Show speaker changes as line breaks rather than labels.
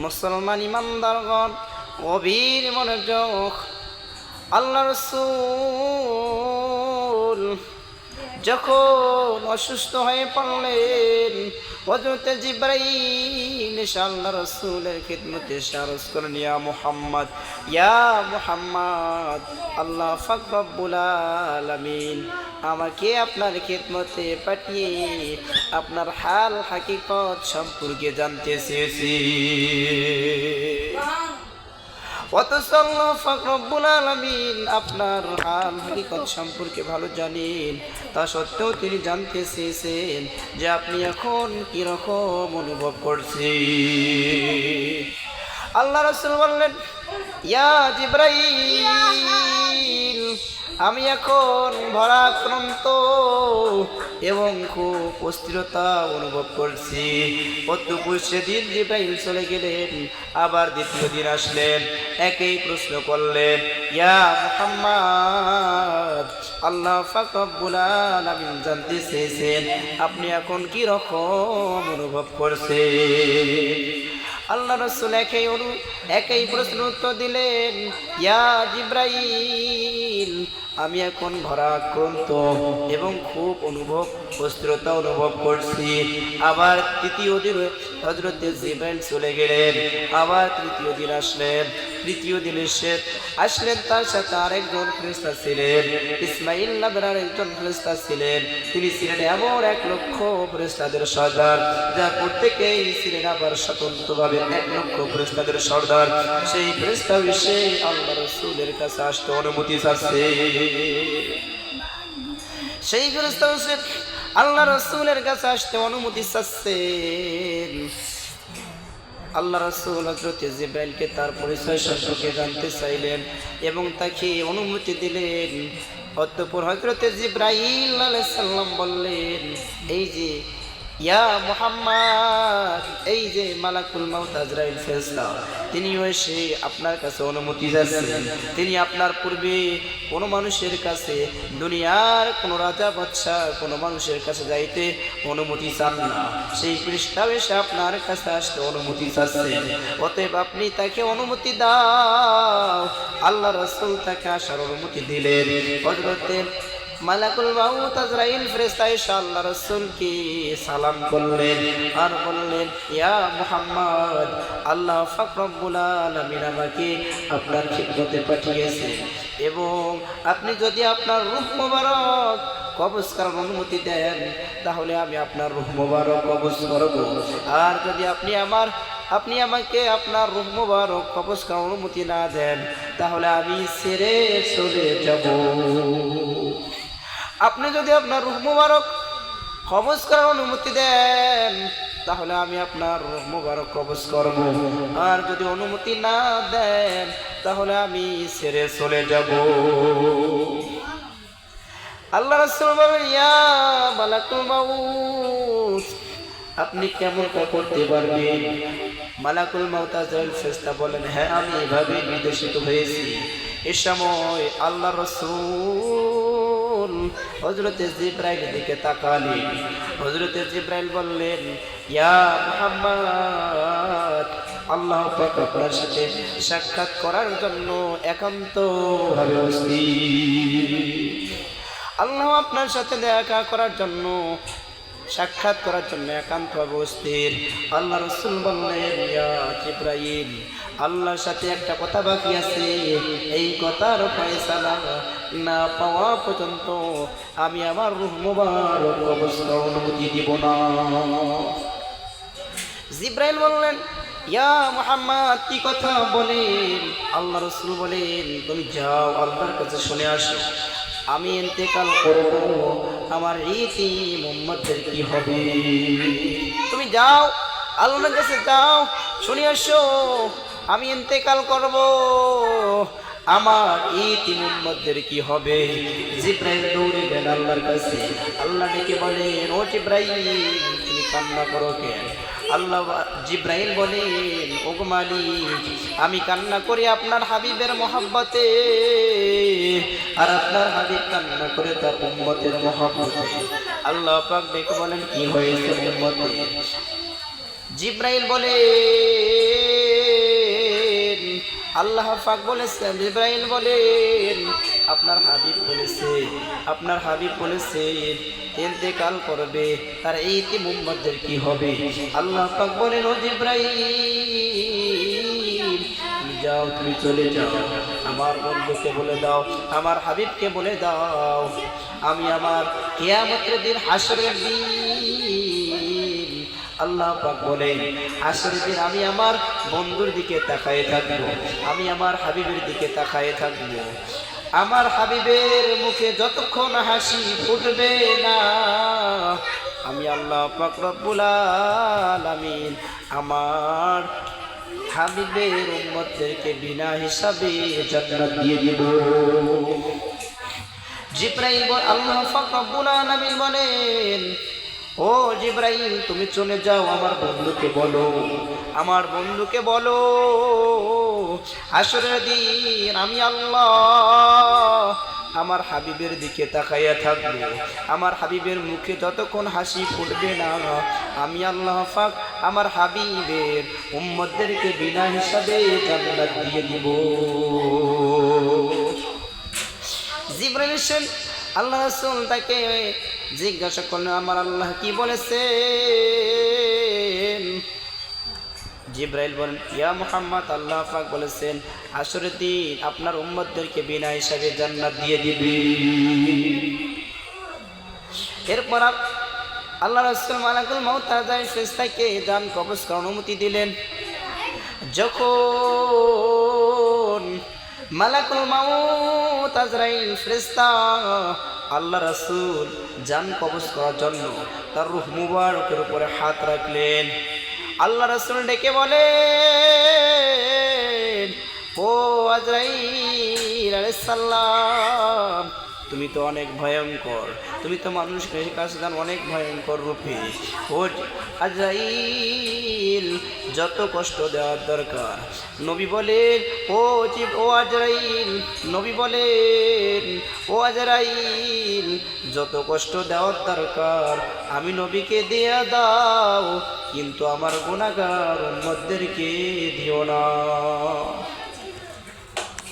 মুসলমান ইমানদারগণ গভীর মনোযোগ। আল্লাহ রাসূল যখন অসুস্থ হয়ে পড়লেন, হযরত জিবরাইল এসে আল্লাহ রাসূলের খিদমতে আরজ করলেন, ইয়া মুহাম্মদ, ইয়া মুহাম্মদ, আল্লাহ পাক রব্বুল আলামিন আমাকে আপনার খিদমতে পাঠিয়ে আপনার হাল হাকিকত সম্পর্কে জানতে চেয়েছি। অথচ আল্লাহ পাক রব্বুল আলামিন আপনার হাল হাকিকত সম্পর্কে ভালো জানেন। তা সত্ত্বেও তিনি জানতে চেয়েছেন যে আপনি এখন কিরকম অনুভব করছেন। আল্লাহ রাসূল বললেন, ইয়া জিবরাইল, আমি এখন ভারাক্রান্ত এবং খুব অস্থিরতা অনুভব করছি। অতঃপর সেদিন জিবরাইল চলে গেলেন, আবার দ্বিতীয় দিন আসলেন, একই প্রশ্ন করলেন, ইয়া মুহাম্মদ, আল্লাহ পাক রব্বুল আলামিন জানতে চেয়েছেন আপনি এখন কি রকম অনুভব করছেন। আল্লাহ রাসূল একই প্রশ্নের উত্তর দিলেন, ইয়া জিবরাইল, আমি এখন ভারাক্রান্ত এবং খুব অস্থিরতা অনুভব করছি। আবার তৃতীয় দিন হযরত জিবরাইল চলে গেলেন, আবার তৃতীয় দিন আসলেন। তৃতীয় দিন আসলেন, তার সাথে আরেকজন ফেরেশতা ছিলেন, ইসমাঈল নামের আরেকজন ফেরেশতা ছিলেন। তিনি ছিলেন এমন 1,00,000 ফেরেশতাদের সর্দার, যা প্রত্যেকেই ছিলেন আবার স্বতন্ত্রভাবে 1,00,000 ফেরেশতাদের সর্দার। সেই ফেরেশতা এসে আল্লাহ রাসূলের কাছে আসতে অনুমতি চাচ্ছে। সেই ফেরেশতা এসে আল্লাহ রাসূলের কাছে আসতে অনুমতি চাচ্ছেন। আল্লাহ রাসূল হযরত জিবরাইলকে তার পরিচয় সম্পর্কে জানতে চাইলেন এবং তাকে অনুমতি দিলেন। অতঃপর হযরত জিবরাইল আলাইহিস সালাম বললেন, এই যে ইয়া মুহাম্মদ, এই যে মালাকুল মাউত আজরাইল ফেরেশতা, তিনি এসে আপনার কাছে অনুমতি চাচ্ছেন। তিনি আপনার পূর্বে কোনো মানুষের কাছে, দুনিয়ার কোনো রাজা বাদশা কোনো মানুষের কাছে যাইতে অনুমতি চান না। সেই ফেরেশতা এসে আপনার কাছে আসতে অনুমতি চাচ্ছেন। অতএব আপনি তাকে অনুমতি দাও। আল্লাহ রাসূল তাকে আসার অনুমতি দিলেন। হযরত মালাকুল মাউত আজরাইল ফেরেশতা এসে আল্লাহ রাসূলকে সালাম করলেন আর বললেন, ইয়া মুহাম্মদ, আল্লাহ পাক রব্বুল আলামিন আমাকে আপনার খিদমতে পাঠিয়েছেন এবং আপনি যদি আপনার রূহ মোবারক কবজ করার অনুমতি দেন তাহলে আমি আপনার রূহ মোবারক কবজ করব। আর যদি আপনি আমাকে আপনার রূহ মোবারক কবজ করার অনুমতি না দেন তাহলে আমি ছেড়ে চলে যাব। আপনি যদি আপনার রূহ মোবারক কবজ করার অনুমতি দেন তাহলে আমি আপনার রূহ মোবারক কবজ করব। আর যদি অনুমতি না দেন তাহলে আমি ছেড়ে চলে যাব। আল্লাহ রাসূল বলেন, ইয়া মালাকুল মাউত, আপনি কেমন করতে পারবেন? মালাকুল মাউত আজরাইল ফেরেশতা বলেন, হ্যাঁ, আমি এভাবে নির্দেশিত হয়েছি। এ সময় আল্লাহ রাসূল হযরত জিবরাইলের দিকে তাকালেন। হযরত জিবরাইল বললেন, ইয়া মুহাম্মদ, আল্লাহ পাক আপনার সাথে সাক্ষাৎ করার জন্য একান্তভাবে অস্থির। আল্লাহ আপনার সাথে দেখা করার জন্য, সাক্ষাৎ করার জন্য একান্তভাবে অস্থির। আল্লাহ রাসূল বললেন, ইয়া জিবরাইল, আল্লাহর সাথে একটা কথা বাকি আছে, এই কথার ফয়সালা না পাওয়া পর্যন্ত আমি আমার রূহ মুবারক কবজ করার অনুমতি দিব না। জিবরাইল বললেন, ইয়া মুহাম্মদ, কি কথা বলেন? আল্লাহ রাসূল বলেন, তুমি যাও আল্লাহর কাছে শুনে আসো, আমি ইন্তেকাল করব, আমার ইতিম উম্মতদের কি হবে? তুমি যাও আল্লাহর কাছে যাও, শুনে আসো, আমি ইন্তেকাল করব, আমার ইতিম উম্মতদের কি হবে? জিবরাইল দৌড়ে গেল আল্লাহর কাছে। আল্লাহ ডেকে বলেন, ও জিবরাইল, তুমি কান্না করো কেন? জিবরাইল বলেন, ওগো মালিক, আমি কান্না করি আপনার হাবিবের মহব্বতে, আর আপনার হাবিব কান্না করে তার উম্মতের মহব্বতে। আল্লাহ পাক ডেকে বলেন, কি হয়েছে উম্মতে? জিবরাইল বলে, আল্লাহ পাক বলেছেন, জিবরাইল বলেন আপনার হাবিব বলেছেন ইন্তেকাল করবে, তার এই উম্মতদের কি হবে? আল্লাহ পাক বলেন, ও জিবরাইল তুমি যাও, তুমি চলে যাও, আমার বন্ধুকে বলে দাও, আমার হাবিবকে বলে দাও, আমি আমার কিয়ামতের দিন, হাসরের দিন, আল্লাহ পাক বলেন হাসরের দিন আমি আমার বন্ধুর দিকে তাকায়ে থাকবো, আমি আমার হাবিবের দিকে তাকায়ে থাকবো। আমার হাবিবের মুখে যতক্ষণ হাসি ফুটবে না, আমি আল্লাহ পাক রব্বুল আলামিন আমার হাবিবের উম্মতদেরকে বিনা হিসাবে জান্নাত দিয়ে দিব। জিবরাইল আল্লাহ পাক রব্বুল আলামিন বলেন, ও জিবরাইল তুমি চলে যাও, আমার বন্ধুকে বলো হাসরের দিন আমি আল্লাহ আমার হাবিবের দিকে তাকাইয়া থাকবো, আমার হাবিবের মুখে যতক্ষণ হাসি ফুটবে না, আমি আল্লাহ পাক আমার হাবিবের উম্মতদেরকে বিনা হিসাবে জান্নাত দিয়ে দিব। জিবরাইল আল্লাহ রাসূল তাকে জিজ্ঞাসা করলেন, আমার আল্লাহ কি বলেছেন? জিবরাইল বলেন, ইয়া মুহাম্মদ, আল্লাহ পাক বলেছেন হাসরের দিন আপনার উম্মতদেরকে বিনা হিসাবে জান্নাত দিয়ে দিবে। এরপর আল্লাহ রাসূল মালাকুল মউত আজরাইল ফেরেশতাকে জান কবজ করার অনুমতি দিলেন। যখন মালাকুল মউত আজরাইল ফেরেশতা আল্লাহ রাসূল জান কবজ করার জন্য তার রূহ মুবারকের উপরে হাত রাখলেন, আল্লাহ রাসূল ডেকে বলেন, ও আজরাইল আলাইহিস সালাম, তুমি তো অনেক ভয়ঙ্কর, তুমি তো মানুষের কাছে জান অনেক ভয়ঙ্কর রূপে। ও আজরাইল যত কষ্ট দেওয়ার দরকার নবী বলেন, ও আজরাইল যত কষ্ট দেওয়ার দরকার আমি নবীকে দিয়ে দাও, কিন্তু আমার গুনাহগার উম্মতদেরকে দিও না।